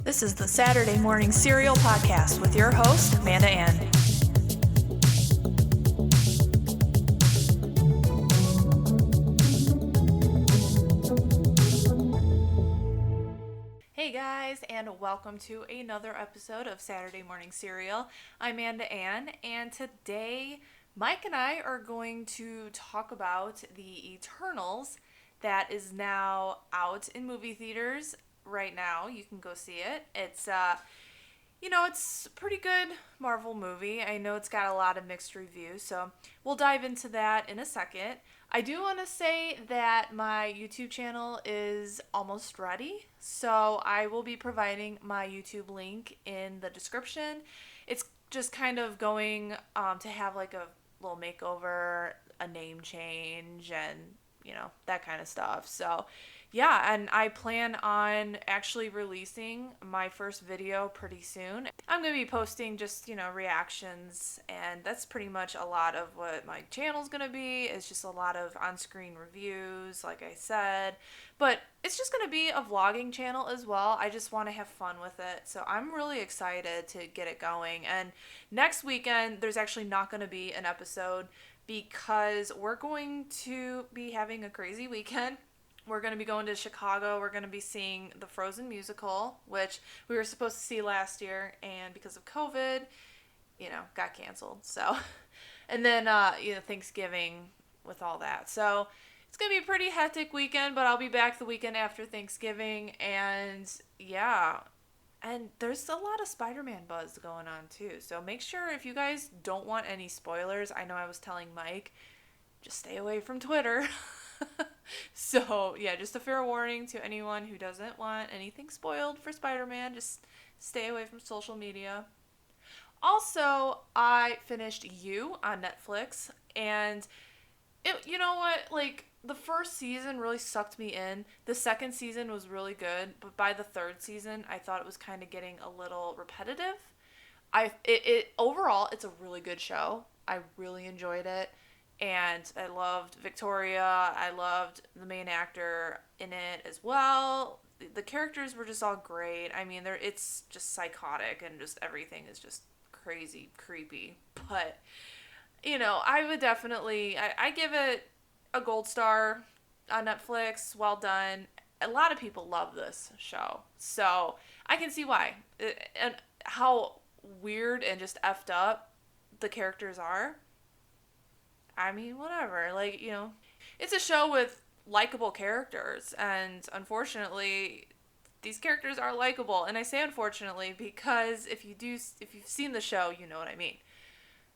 This is the Saturday Morning Serial Podcast with your host, Amanda Ann. Hey guys, and welcome to another episode of Saturday Morning Serial. I'm Amanda Ann, and today Mike and I are going to talk about the Eternals that is now out in movie theaters right now. You can go see it. It's it's a pretty good Marvel movie. I know it's got a lot of mixed reviews, so we'll dive into that in a second. I do want to say that my YouTube channel is almost ready, so I will be providing my YouTube link in the description. It's just kind of going to have like a little makeover, a name change, and that kind of stuff. So yeah, and I plan on actually releasing my first video pretty soon. I'm going to be posting just, reactions, and that's pretty much a lot of what my channel's going to be. It's just a lot of on-screen reviews, like I said. But it's just going to be a vlogging channel as well. I just want to have fun with it. So I'm really excited to get it going. And next weekend, there's actually not going to be an episode because we're going to be having a crazy weekend. We're going to be going to Chicago. We're going to be seeing the Frozen musical, which we were supposed to see last year, and because of COVID, got canceled. So, and then, Thanksgiving with all that. So it's going to be a pretty hectic weekend, but I'll be back the weekend after Thanksgiving, and yeah. And there's a lot of Spider-Man buzz going on, too. So make sure if you guys don't want any spoilers, I know I was telling Mike, just stay away from Twitter. So, yeah, just a fair warning to anyone who doesn't want anything spoiled for Spider-Man. Just stay away from social media. Also, I finished You on Netflix, and you know what? Like, the first season really sucked me in. The second season was really good, but by the third season, I thought it was kind of getting a little repetitive. Overall, it's a really good show. I really enjoyed it. And I loved Victoria. I loved the main actor in it as well. The characters were just all great. I mean, it's just psychotic and just everything is just crazy, creepy. But, I would definitely, I give it a gold star on Netflix. Well done. A lot of people love this show. So I can see why. And how weird and just effed up the characters are. I mean, whatever. Like, it's a show with likable characters, and unfortunately, these characters are likable. And I say unfortunately because if you've seen the show, you know what I mean.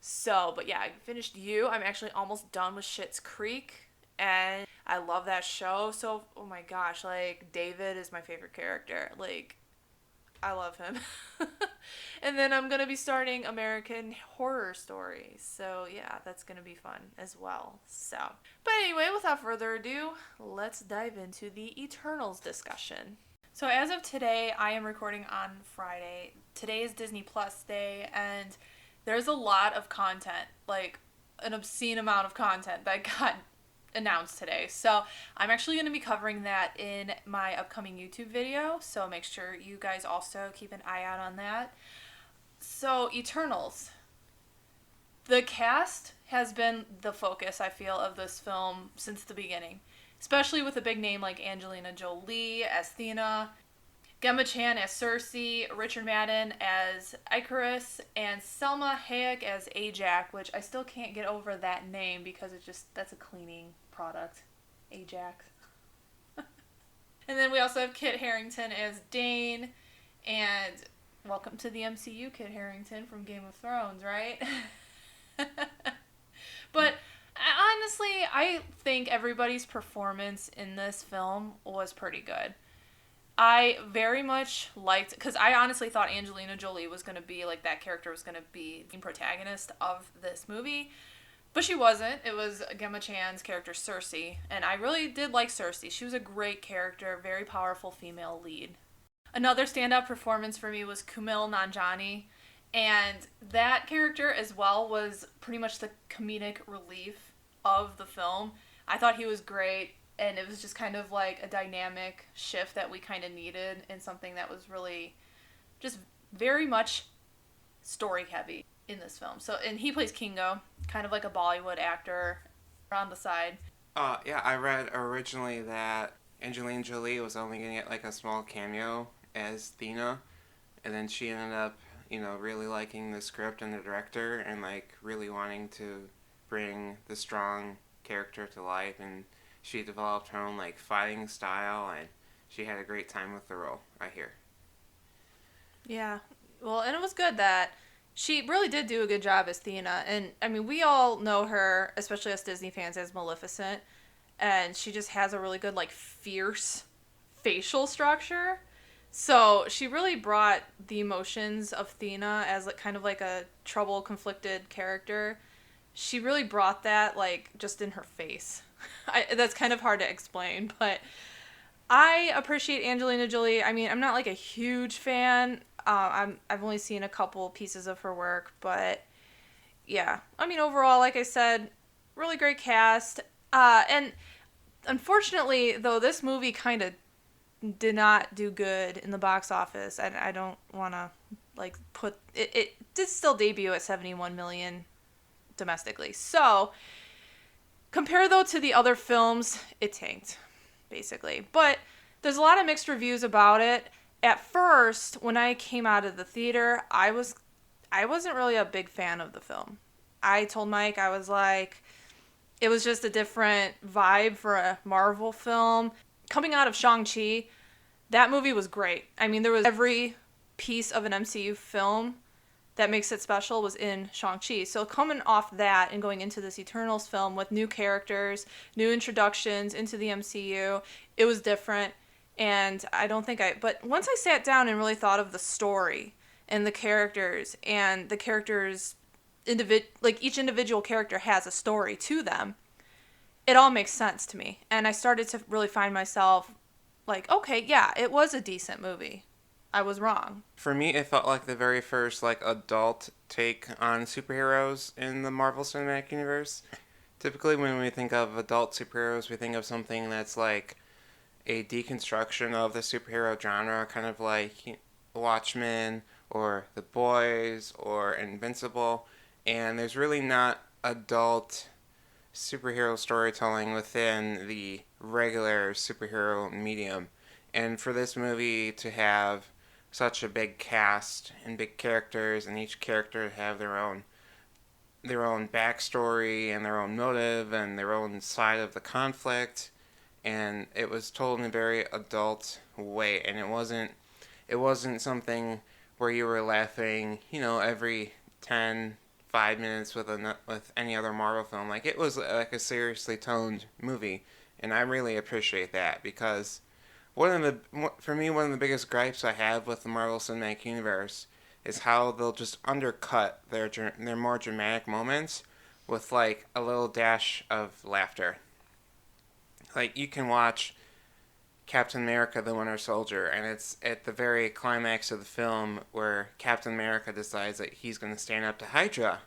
So, but yeah, I finished You. I'm actually almost done with Schitt's Creek, and I love that show. So, oh my gosh, like, David is my favorite character. Like, I love him. And then I'm going to be starting American Horror Story. So, yeah, that's going to be fun as well. So, but anyway, without further ado, let's dive into the Eternals discussion. So, as of today, I am recording on Friday. Today is Disney Plus Day, and there's a lot of content, like an obscene amount of content that got announced today. So I'm actually going to be covering that in my upcoming YouTube video. So make sure you guys also keep an eye out on that. So Eternals. The cast has been the focus, I feel, of this film since the beginning. Especially with a big name like Angelina Jolie as Athena, Gemma Chan as Cersei, Richard Madden as Icarus, and Selma Hayek as Ajax, which I still can't get over that name because that's a cleaning product. Ajax. And then we also have Kit Harington as Dane, and welcome to the MCU, Kit Harington from Game of Thrones, right? But honestly, I think everybody's performance in this film was pretty good. I very much liked, because I honestly thought Angelina Jolie was going to be, like, that character was going to be the protagonist of this movie, but she wasn't. It was Gemma Chan's character, Cersei, and I really did like Cersei. She was a great character, very powerful female lead. Another standout performance for me was Kumail Nanjiani, and that character as well was pretty much the comedic relief of the film. I thought he was great. And it was just kind of like a dynamic shift that we kind of needed, and something that was really just very much story heavy in this film. So, and he plays Kingo, kind of like a Bollywood actor on the side. Yeah, I read originally that Angelina Jolie was only going to get like a small cameo as Thena, and then she ended up, really liking the script and the director and like really wanting to bring the strong character to life, and she developed her own like fighting style, and she had a great time with the role, I hear. Yeah. Well, and it was good that she really did do a good job as Thena. And I mean, we all know her, especially us Disney fans, as Maleficent. And she just has a really good, like, fierce facial structure. So she really brought the emotions of Thena as like kind of like a troubled, conflicted character. She really brought that like just in her face. That's kind of hard to explain, but I appreciate Angelina Jolie. I mean, I'm not like a huge fan. I've only seen a couple pieces of her work, but yeah. I mean, overall, like I said, really great cast. And unfortunately, though, this movie kind of did not do good in the box office, and I don't want to like put it. It did still debut at 71 million domestically. So compare though to the other films, it tanked basically. But there's a lot of mixed reviews about it. At first, when I came out of the theater, I wasn't really a big fan of the film. I told Mike, I was like, it was just a different vibe for a Marvel film. Coming out of Shang-Chi, that movie was great. I mean, there was every piece of an MCU film that makes it special was in Shang-Chi. So coming off that and going into this Eternals film with new characters, new introductions into the MCU, it was different. And but once I sat down and really thought of the story and the characters, each individual character has a story to them, it all makes sense to me. And I started to really find myself like, okay, yeah, it was a decent movie. I was wrong. For me, it felt like the very first like adult take on superheroes in the Marvel Cinematic Universe. Typically, when we think of adult superheroes, we think of something that's like a deconstruction of the superhero genre, kind of like Watchmen or The Boys or Invincible. And there's really not adult superhero storytelling within the regular superhero medium. And for this movie to have such a big cast and big characters, and each character have their own backstory and their own motive and their own side of the conflict, and it was told in a very adult way, and it wasn't something where you were laughing, every 5 minutes with any other Marvel film. Like, it was like a seriously toned movie, and I really appreciate that, because one of the biggest gripes I have with the Marvel Cinematic Universe is how they'll just undercut their more dramatic moments with like a little dash of laughter. Like, you can watch Captain America: The Winter Soldier, and it's at the very climax of the film where Captain America decides that he's going to stand up to Hydra,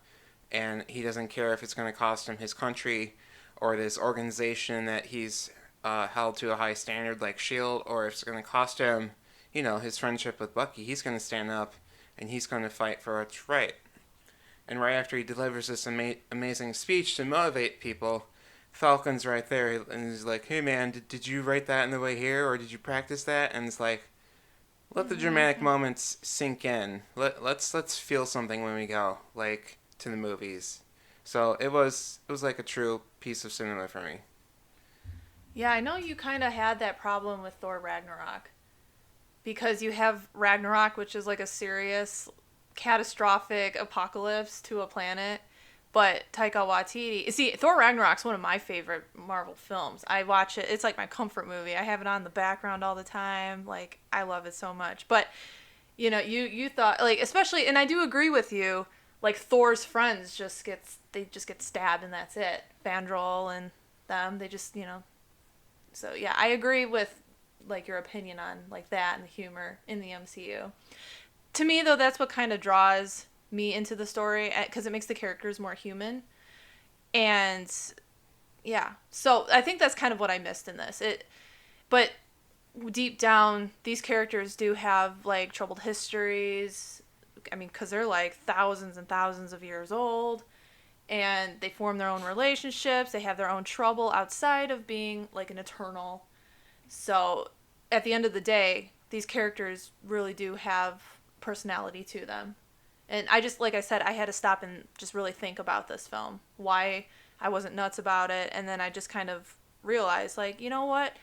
and he doesn't care if it's going to cost him his country or this organization that he's held to a high standard like S.H.I.E.L.D., or if it's going to cost him, his friendship with Bucky. He's going to stand up and he's going to fight for what's right. And right after he delivers this amazing speech to motivate people, Falcon's right there, and he's like, "Hey man, did you write that in the way here, or did you practice that?" And it's like, let the dramatic moments sink in. Let's feel something when we go like to the movies. So it was like a true piece of cinema for me. Yeah, I know you kind of had that problem with Thor Ragnarok, because you have Ragnarok, which is like a serious, catastrophic apocalypse to a planet. But Taika Waititi... See, Thor Ragnarok's one of my favorite Marvel films. I watch it. It's like my comfort movie. I have it on the background all the time. Like, I love it so much. But, you thought... Like, especially... And I do agree with you. Like, Thor's friends just get stabbed and that's it. Fandral and them, they just, So, yeah, I agree with, like, your opinion on, like, that and the humor in the MCU. To me, though, that's what kind of draws me into the story, because it makes the characters more human. And yeah, so I think that's kind of what I missed in this. But deep down, these characters do have like troubled histories. I mean, because they're like thousands and thousands of years old, and they form their own relationships. They have their own trouble outside of being like an eternal. So, at the end of the day, these characters really do have personality to them. And I just, like I said, I had to stop and just really think about this film. Why I wasn't nuts about it. And then I just kind of realized, like, you know what?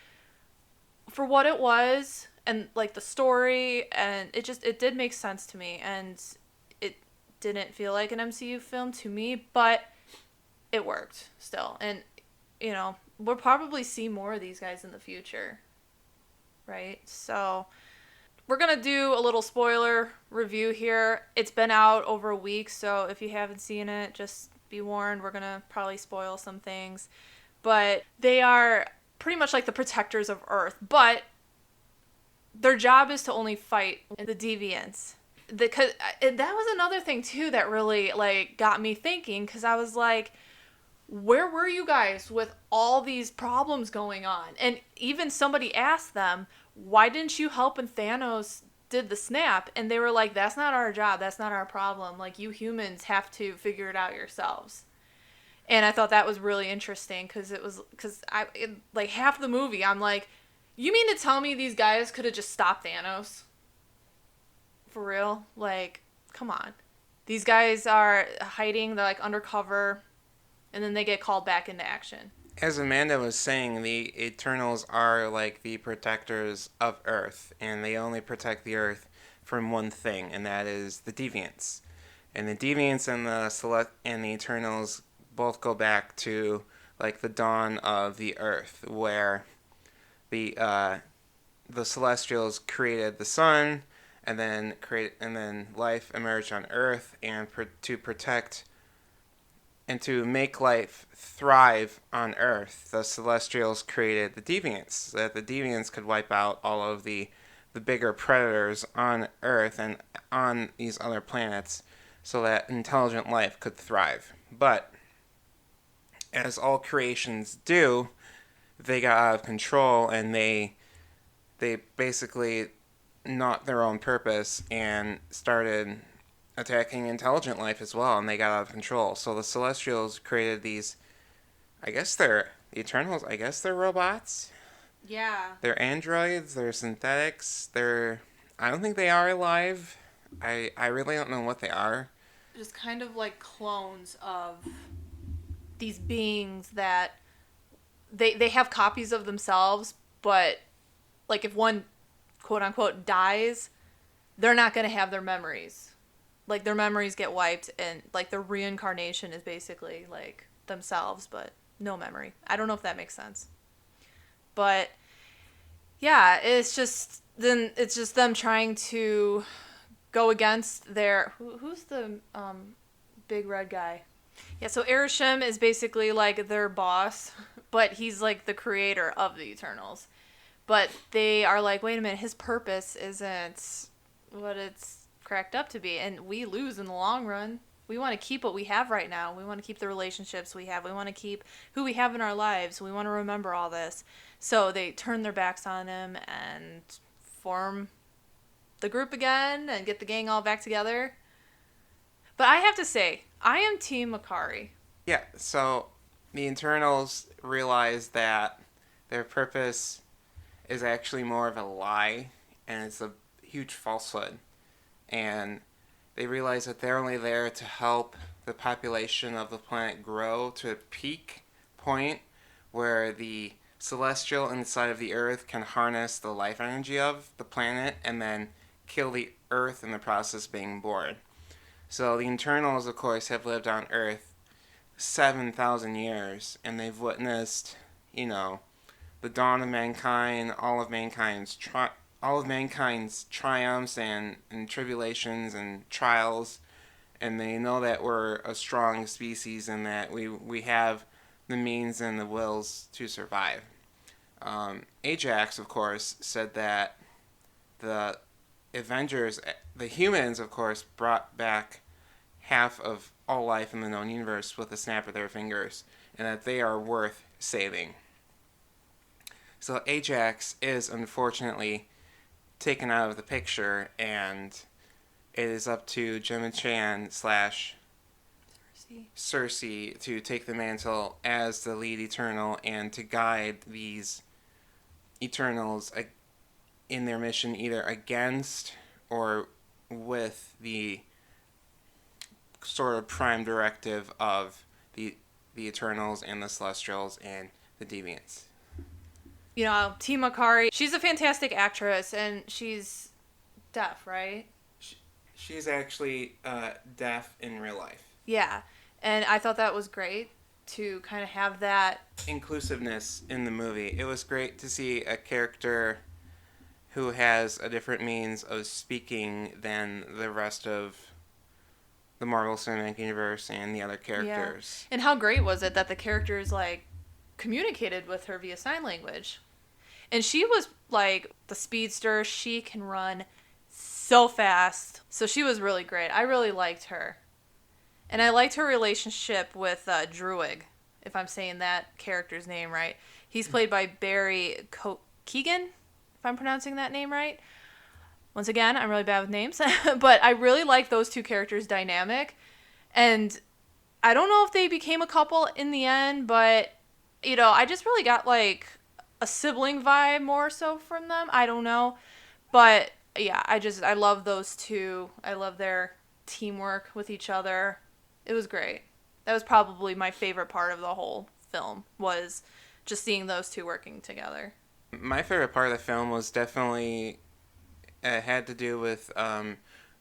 For what it was, and like the story, and it did make sense to me. And it didn't feel like an MCU film to me, but it worked still. And, we'll probably see more of these guys in the future. Right? So we're going to do a little spoiler review here. It's been out over a week, so if you haven't seen it, just be warned. We're going to probably spoil some things. But they are pretty much like the protectors of Earth, but their job is to only fight the deviants. Because that was another thing, too, that really, like, got me thinking, because I was like, where were you guys with all these problems going on? And even somebody asked them, why didn't you help when Thanos did the snap? And they were like, that's not our job. That's not our problem. Like, you humans have to figure it out yourselves. And I thought that was really interesting because like half the movie, I'm like, you mean to tell me these guys could have just stopped Thanos? For real? Like, come on. These guys are hiding, they're like undercover, and then they get called back into action. As Amanda was saying, the Eternals are like the protectors of Earth, and they only protect the Earth from one thing, and that is the Deviants. And the Deviants and the Eternals both go back to like the dawn of the Earth, where the Celestials created the sun, and then life emerged on Earth, and to protect and to make life thrive on Earth, the Celestials created the Deviants, so that the Deviants could wipe out all of the bigger predators on Earth and on these other planets, so that intelligent life could thrive. But as all creations do, they got out of control, and they basically not their own purpose and started attacking intelligent life as well, and they got out of control. So the Celestials created these, I guess they're the Eternals, I guess they're robots? Yeah. They're androids, they're synthetics, I don't think they are alive. I really don't know what they are. Just kind of like clones of these beings that they have copies of themselves, but like if one quote unquote dies, they're not going to have their memories. Like their memories get wiped, and like their reincarnation is basically like themselves, but no memory. I don't know if that makes sense. But yeah, it's just them trying to go against their who's the big red guy? Yeah, so Arishem is basically like their boss, but he's like the creator of the Eternals. But they are like, wait a minute, his purpose isn't what it's cracked up to be, and we lose in the long run. We want to keep what we have right now. We want to keep the relationships we have. We want to keep who we have in our lives. We want to remember all this. So they turn their backs on him and form the group again and get the gang all back together. But I have to say, I am Team Makari. Yeah, so the Eternals realize that their purpose is actually more of a lie, and it's a huge falsehood. And they realize that they're only there to help the population of the planet grow to a peak point where the celestial inside of the Earth can harness the life energy of the planet and then kill the Earth in the process of being born. So the Eternals, of course, have lived on Earth 7,000 years, and they've witnessed, the dawn of mankind, all of mankind's triumphs and tribulations and trials, and they know that we're a strong species and that we have the means and the wills to survive. Ajax, of course, said that the Avengers, the humans, of course, brought back half of all life in the known universe with a snap of their fingers, and that they are worth saving. So Ajax is unfortunately taken out of the picture, and it is up to Gemma Chan slash Cersei to take the mantle as the lead Eternal and to guide these Eternals in their mission either against or with the sort of prime directive of the Eternals and the Celestials and the Deviants. You know, T. Makari, she's a fantastic actress, and she's deaf, right? She's actually deaf in real life. Yeah, and I thought that was great to kind of have that inclusiveness in the movie. It was great to see a character who has a different means of speaking than the rest of the Marvel Cinematic Universe and the other characters. Yeah. And how great was it that the characters, like, communicated with her via sign language? And she was, like, the speedster. She can run so fast. So she was really great. I really liked her. And I liked her relationship with Druig, if I'm saying that character's name right. He's played by Barry Keoghan, if I'm pronouncing that name right. Once again, I'm really bad with names. But I really like those two characters' dynamic. And I don't know if they became a couple in the end, but, you know, I just really got, like, a sibling vibe more so from them. I don't know. But, yeah, I love those two. I love their teamwork with each other. It was great. That was probably my favorite part of the whole film, was just seeing those two working together. My favorite part of the film was definitely had to do with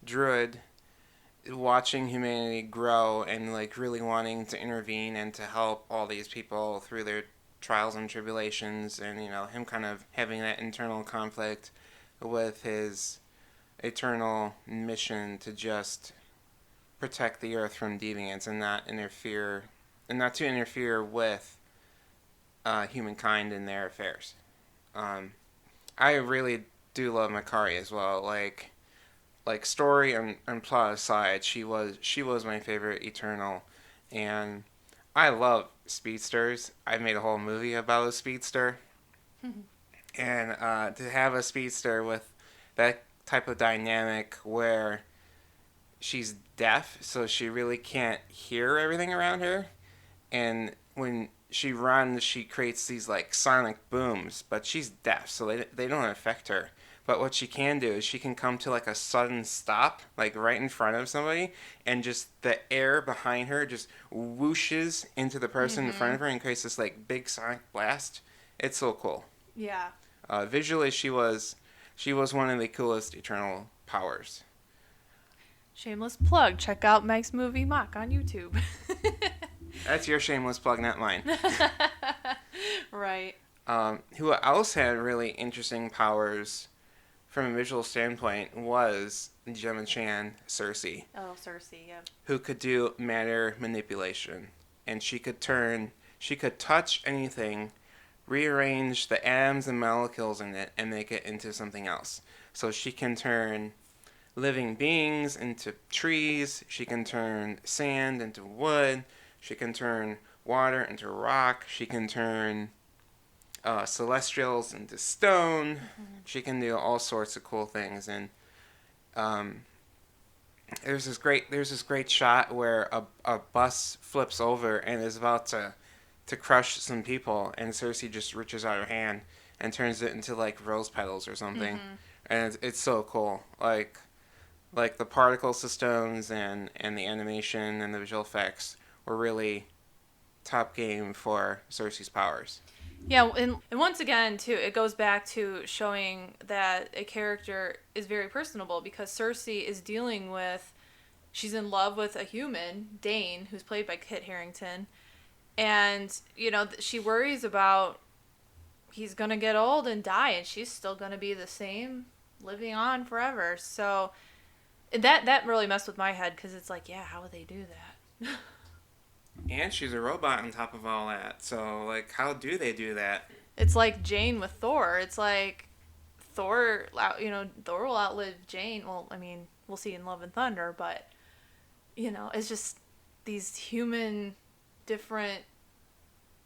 Druid watching humanity grow and like really wanting to intervene and to help all these people through their trials and tribulations, and you know, him kind of having that internal conflict with his eternal mission to just protect the earth from deviants and not to interfere with humankind in their affairs. I really do love Makari as well. Like story and plot aside, she was my favorite Eternal, and I love speedsters. I made a whole movie about a speedster, and to have a speedster with that type of dynamic where she's deaf, so she really can't hear everything around her, and when she runs, she creates these like sonic booms, but she's deaf, so they don't affect her. But what she can do is she can come to like a sudden stop, like right in front of somebody, and just the air behind her just whooshes into the person in front of her and creates this like big sonic blast. It's so cool. Yeah. Visually, she was one of the coolest Eternal powers. Shameless plug. Check out Mike's movie Mock on YouTube. That's your shameless plug, not mine. Right. Who else had really interesting powers from a visual standpoint was Gemma Chan, Cersei. Oh, Cersei, yeah. Who could do matter manipulation. And she could touch anything, rearrange the atoms and molecules in it, and make it into something else. So she can turn living beings into trees, she can turn sand into wood, she can turn water into rock, she can turn celestials into stone. She can do all sorts of cool things, and there's this great shot where a bus flips over and is about to crush some people, and Cersei just reaches out her hand and turns it into like rose petals or something, and it's so cool. Like the particle systems and the animation and the visual effects were really top game for Cersei's powers. Yeah, and once again, too, it goes back to showing that a character is very personable, because Cersei is dealing with, she's in love with a human, Dane, who's played by Kit Harington, and, you know, she worries about he's going to get old and die, and she's still going to be the same, living on forever. So that really messed with my head, because it's like, yeah, how would they do that? And she's a robot on top of all that. So, like, how do they do that? It's like Jane with Thor. It's like Thor will outlive Jane. Well, I mean, we'll see in Love and Thunder, but, you know, it's just these human, different,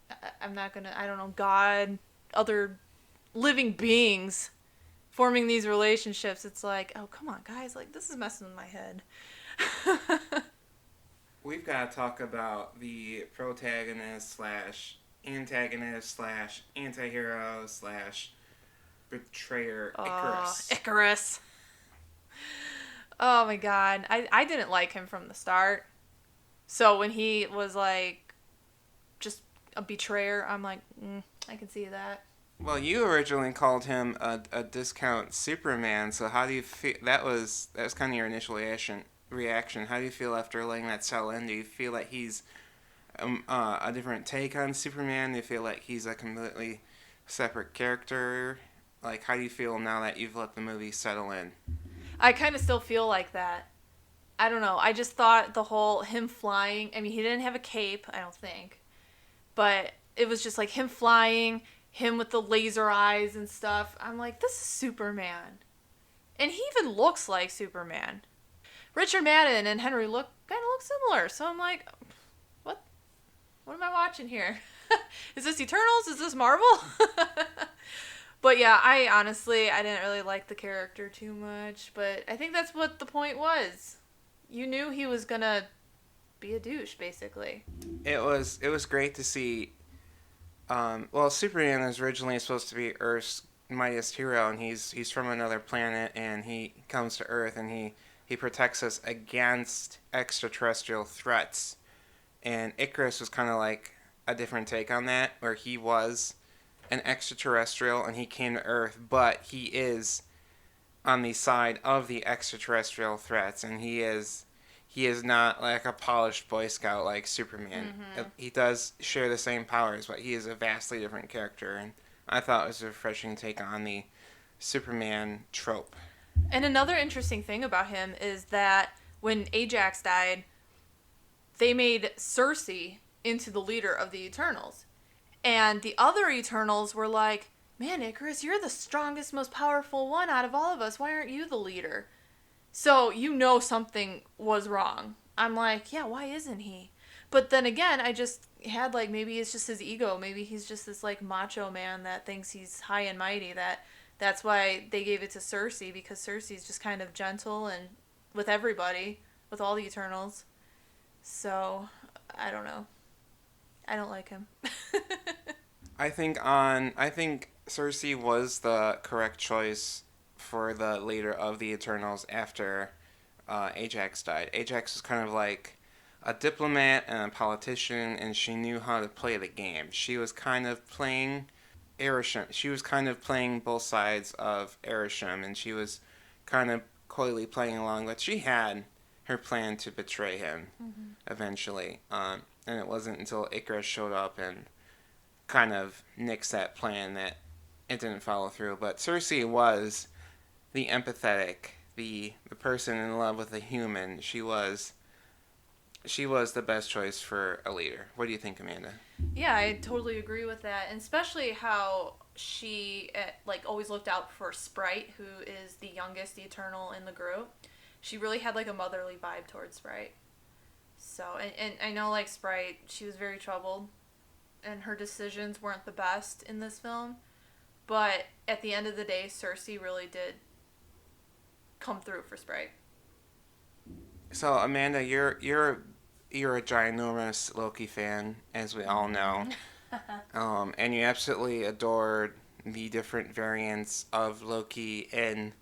I don't know, God, other living beings forming these relationships. It's like, oh, come on, guys. Like, this is messing with my head. We've got to talk about the protagonist slash antagonist slash anti-hero slash betrayer, Icarus. Icarus. Oh my god. I didn't like him from the start. So when he was like just a betrayer, I'm like, I can see that. Well, you originally called him a discount Superman, so how do you feel? That was kind of your initial reaction. How do you feel after letting that settle in? Do you feel like he's a different take on Superman? Do you feel like he's a completely separate character? Like, how do you feel now that you've let the movie settle in? I kind of still feel like that. I don't know. I just thought the whole him flying, I mean, he didn't have a cape, I don't think. But it was just like him flying, him with the laser eyes and stuff. I'm like, this is Superman. And he even looks like Superman. Richard Madden and Henry kind of look similar. So I'm like, what am I watching here? Is this Eternals? Is this Marvel? But yeah, I didn't really like the character too much. But I think that's what the point was. You knew he was going to be a douche, basically. It was great to see. Well, Superman is originally supposed to be Earth's mightiest hero, and he's from another planet, and he comes to Earth, and he protects us against extraterrestrial threats. And Icarus was kind of like a different take on that, where he was an extraterrestrial, and he came to Earth, but he is on the side of the extraterrestrial threats, and he is not like a polished Boy Scout like Superman. Mm-hmm. He does share the same powers, but he is a vastly different character, and I thought it was a refreshing take on the Superman trope. And another interesting thing about him is that when Ajax died, they made Cersei into the leader of the Eternals. And the other Eternals were like, man, Icarus, you're the strongest, most powerful one out of all of us. Why aren't you the leader? So you know something was wrong. I'm like, yeah, why isn't he? But then again, I just had like, maybe it's just his ego. Maybe he's just this like macho man that thinks he's high and mighty. That's why they gave it to Cersei, because Cersei's just kind of gentle and with everybody, with all the Eternals. So, I don't know. I don't like him. I think Cersei was the correct choice for the leader of the Eternals after Ajax died. Ajax was kind of like a diplomat and a politician, and she knew how to play the game. She was kind of playing Arishem. She was kind of playing both sides of Arishem, and she was kind of coyly playing along, but she had her plan to betray him eventually. And it wasn't until Icarus showed up and kind of nixed that plan that it didn't follow through. But Cersei was the empathetic, the person in love with a human. She was the best choice for a leader. What do you think, Amanda? Yeah, I totally agree with that, and especially how she like always looked out for Sprite, who is the youngest Eternal in the group. She really had like a motherly vibe towards Sprite. So, and I know like Sprite, she was very troubled, and her decisions weren't the best in this film. But at the end of the day, Cersei really did come through for Sprite. So Amanda, you're a ginormous Loki fan, as we all know, and you absolutely adored the different variants of Loki in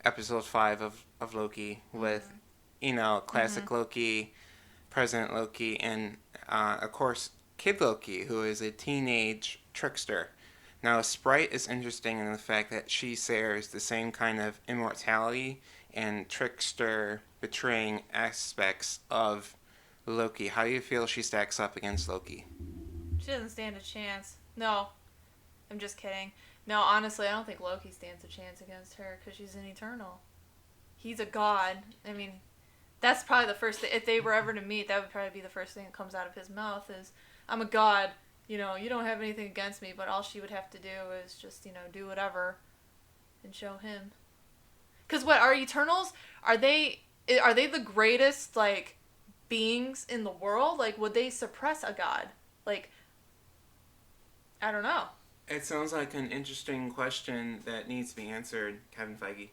episode 5 of Loki with, classic Loki, President Loki, and of course Kid Loki, who is a teenage trickster. Now, Sprite is interesting in the fact that she shares the same kind of immortality and trickster betraying aspects of Loki. How do you feel she stacks up against Loki? She doesn't stand a chance. No. I'm just kidding. No, honestly, I don't think Loki stands a chance against her because she's an Eternal. He's a god. I mean, that's probably the first thing. If they were ever to meet, that would probably be the first thing that comes out of his mouth is, I'm a god. You don't have anything against me, but all she would have to do is just, do whatever and show him. Because what, are Eternals, are they the greatest, like, beings in the world? Like, would they suppress a god? Like, I don't know. It sounds like an interesting question that needs to be answered, Kevin Feige.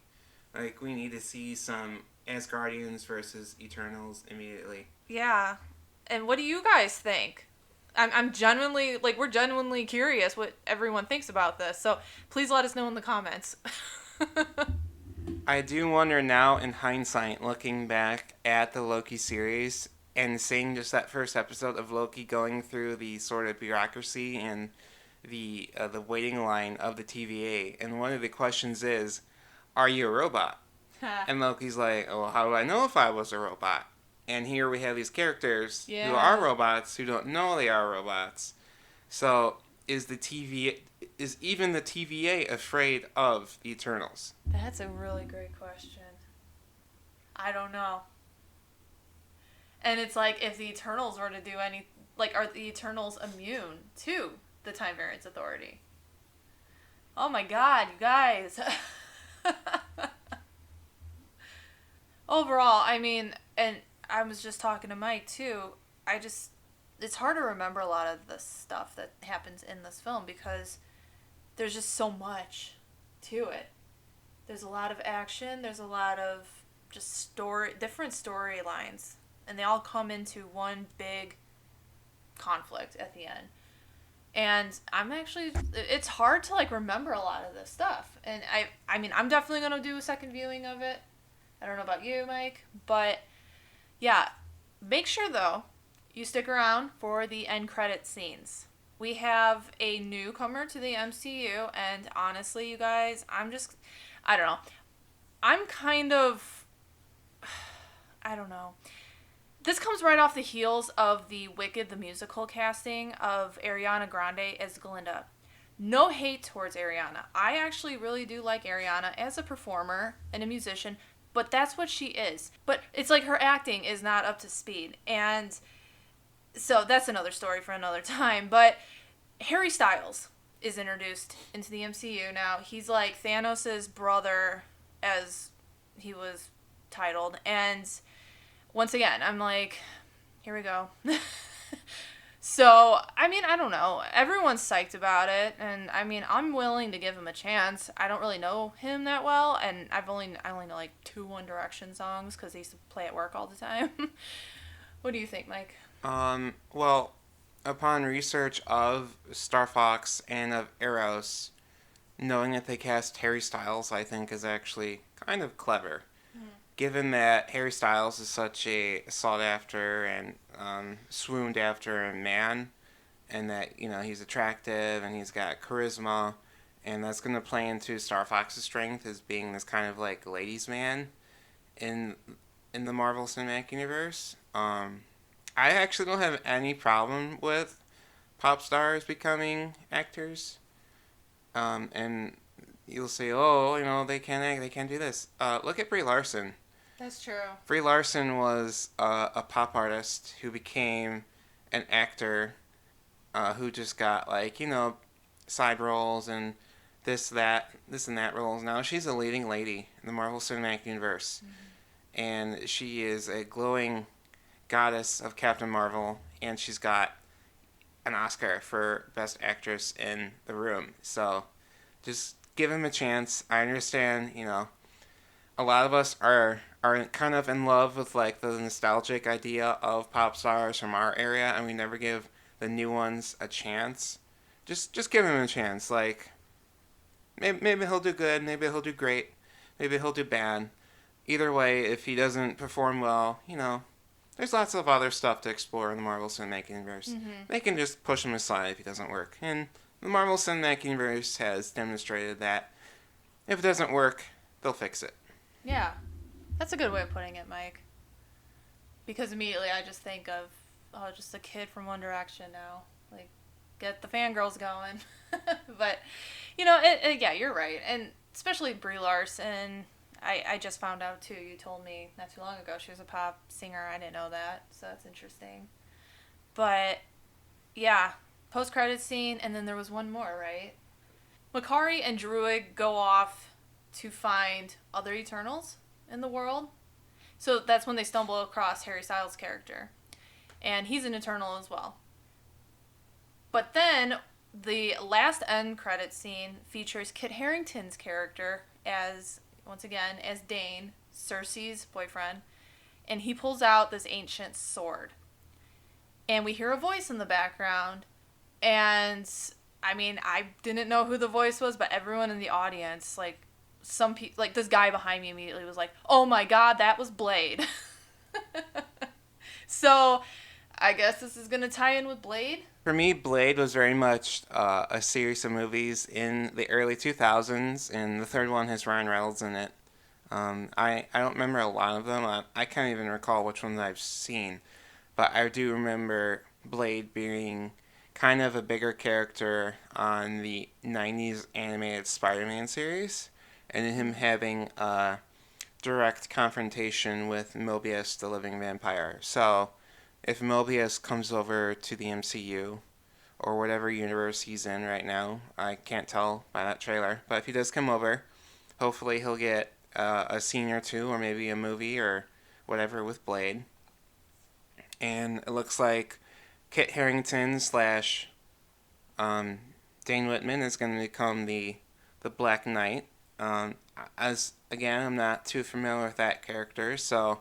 Like, we need to see some Asgardians versus Eternals immediately. Yeah. And what do you guys think? I'm genuinely, like, we're genuinely curious what everyone thinks about this. So please let us know in the comments. I do wonder now, in hindsight, looking back at the Loki series and seeing just that first episode of Loki going through the sort of bureaucracy and the waiting line of the TVA, and one of the questions is, "Are you a robot?" And Loki's like, "Oh, how do I know if I was a robot?" And here we have these characters who are robots who don't know they are robots. So is even the TVA afraid of the Eternals? That's a really great question. I don't know. And it's like, if the Eternals were to do any, like, are the Eternals immune to the Time Variance Authority? Oh my god, you guys. Overall, I mean, and I was just talking to Mike too, it's hard to remember a lot of the stuff that happens in this film because there's just so much to it. There's a lot of action, there's a lot of just different storylines, and they all come into one big conflict at the end. And it's hard to, like, remember a lot of this stuff. And I mean, I'm definitely going to do a second viewing of it. I don't know about you, Mike, but yeah, make sure though you stick around for the end credit scenes. We have a newcomer to the MCU, and honestly, you guys, I don't know. I'm kind of, I don't know. This comes right off the heels of the Wicked the Musical casting of Ariana Grande as Glinda. No hate towards Ariana. I actually really do like Ariana as a performer and a musician, but that's what she is. But it's like her acting is not up to speed. And so that's another story for another time. But Harry Styles is introduced into the MCU now. He's like Thanos' brother, as he was titled. And once again, I'm like, here we go. So, I mean, I don't know. Everyone's psyched about it, and I mean, I'm willing to give him a chance. I don't really know him that well, and I only know like 2 One Direction songs because they used to play at work all the time. What do you think, Mike? Well, upon research of Star Fox and of Eros, knowing that they cast Harry Styles, I think, is actually kind of clever. Given that Harry Styles is such a sought after and swooned after man, and that, you know, he's attractive and he's got charisma, and that's going to play into Star Fox's strength as being this kind of like ladies' man in the Marvel Cinematic Universe. I actually don't have any problem with pop stars becoming actors, and you'll say, oh, you know, they can't act, they can't do this. Look at Brie Larson. That's true. Brie Larson was a pop artist who became an actor who just got, like, you know, side roles and this and that roles. Now she's a leading lady in the Marvel Cinematic Universe. Mm-hmm. And she is a glowing goddess of Captain Marvel, and she's got an Oscar for Best Actress in the Room. So just give him a chance. I understand, you know, a lot of us are kind of in love with, like, the nostalgic idea of pop stars from our area, and we never give the new ones a chance. Just give him a chance. Like, maybe he'll do good, maybe he'll do great, maybe he'll do bad. Either way, if he doesn't perform well, you know, there's lots of other stuff to explore in the Marvel Cinematic Universe. Mm-hmm. They can just push him aside if he doesn't work. And the Marvel Cinematic Universe has demonstrated that if it doesn't work, they'll fix it. Yeah. That's a good way of putting it, Mike. Because immediately I just think of, just a kid from One Direction now. Like, get the fangirls going. But, you know, yeah, you're right. And especially Brie Larson, I just found out, too. You told me not too long ago she was a pop singer. I didn't know that, so that's interesting. But, yeah, post-credits scene, and then there was one more, right? Makari and Druig go off to find other Eternals in the world. So that's when they stumble across Harry Styles' character. And he's an Eternal as well. But then The last end credit scene features Kit Harington's character as, once again, as Dane, Cersei's boyfriend, and he pulls out this ancient sword. And we hear a voice in the background, and I mean, I didn't know who the voice was, but everyone in the audience, like, like this guy behind me immediately was like, "Oh my god, that was Blade." So, I guess this is gonna tie in with Blade. For me, Blade was very much a series of movies in the early 2000s, and the third one has Ryan Reynolds in it. I don't remember a lot of them. I can't even recall which ones I've seen, but I do remember Blade being kind of a bigger character on the 90s animated Spider-Man series, and him having a direct confrontation with Mobius, the living vampire. So, if Mobius comes over to the MCU, or whatever universe he's in right now, I can't tell by that trailer, but if he does come over, hopefully he'll get a scene or two, or maybe a movie, or whatever with Blade. And it looks like Kit Harington slash Dane Whitman is going to become the Black Knight. As again, I'm not too familiar with that character, so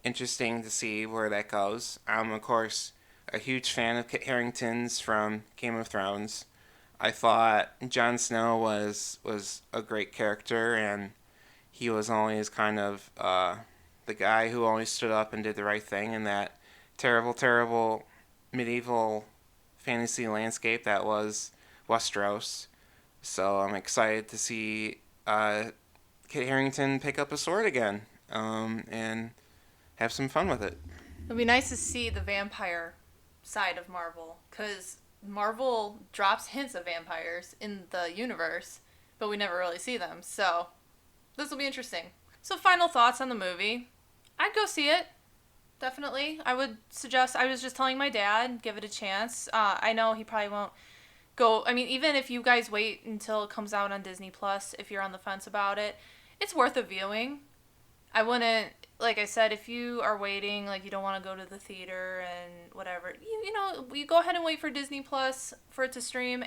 interesting to see where that goes. I'm of course a huge fan of Kit Harington's from Game of Thrones. I thought Jon Snow was a great character, and he was always kind of the guy who always stood up and did the right thing in that terrible medieval fantasy landscape that was Westeros. So I'm excited to see Kit Harington pick up a sword again, and have some fun with it. It'd be nice to see the vampire side of Marvel, because Marvel drops hints of vampires in the universe, but we never really see them. So this will be interesting. So final thoughts on the movie. I'd go see it. Definitely. I would suggest, I was just telling my dad, give it a chance. I know he probably won't go. I mean, even if you guys wait until it comes out on Disney Plus, if you're on the fence about it, it's worth a viewing. I wouldn't, like I said, if you are waiting, like you don't want to go to the theater and whatever, you go ahead and wait for Disney Plus for it to stream.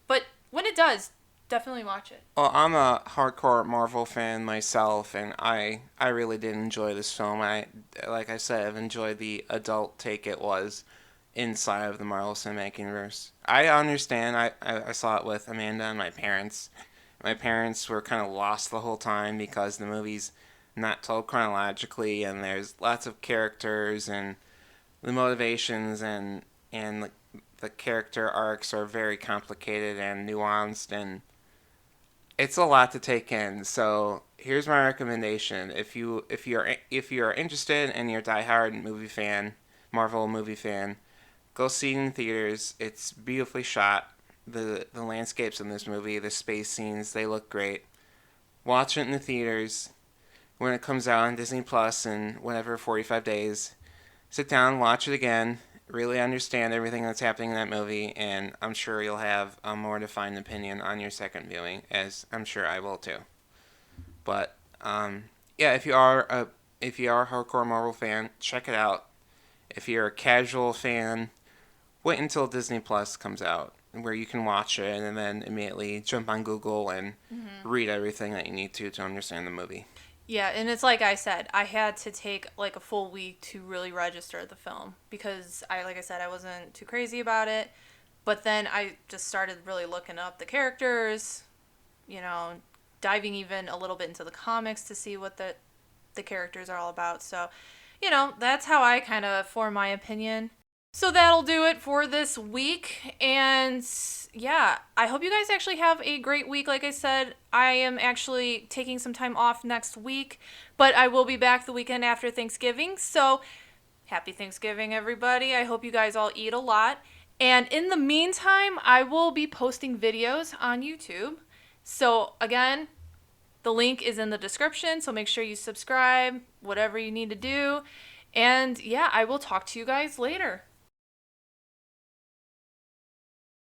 But when it does, definitely watch it. Well, I'm a hardcore Marvel fan myself, and I really did enjoy this film. Like I said, I've enjoyed the adult take it was inside of the Marvel Cinematic Universe. I understand. I saw it with Amanda and my parents. My parents were kind of lost the whole time because the movie's not told chronologically, and there's lots of characters, and the motivations and the character arcs are very complicated and nuanced, and it's a lot to take in. So here's my recommendation: if you're interested and you're a diehard movie fan, Marvel movie fan, go see it in theaters. It's beautifully shot. The landscapes in this movie, the space scenes, they look great. Watch it in the theaters. When it comes out on Disney Plus in whatever 45 days, sit down, watch it again, really understand everything that's happening in that movie, and I'm sure you'll have a more defined opinion on your second viewing, as I'm sure I will too. But yeah, if you are a hardcore Marvel fan, check it out. If you're a casual fan, wait until Disney Plus comes out, where you can watch it and then immediately jump on Google and read everything that you need to understand the movie. Yeah, and it's like I said, I had to take like a full week to really register the film because like I said, I wasn't too crazy about it. But then I just started really looking up the characters, diving even a little bit into the comics to see what the characters are all about. So, that's how I kind of form my opinion. So that'll do it for this week. And yeah, I hope you guys actually have a great week. Like I said, I am actually taking some time off next week, but I will be back the weekend after Thanksgiving. So happy Thanksgiving, everybody. I hope you guys all eat a lot. And in the meantime, I will be posting videos on YouTube. So again, the link is in the description. So make sure you subscribe, whatever you need to do. And yeah, I will talk to you guys later.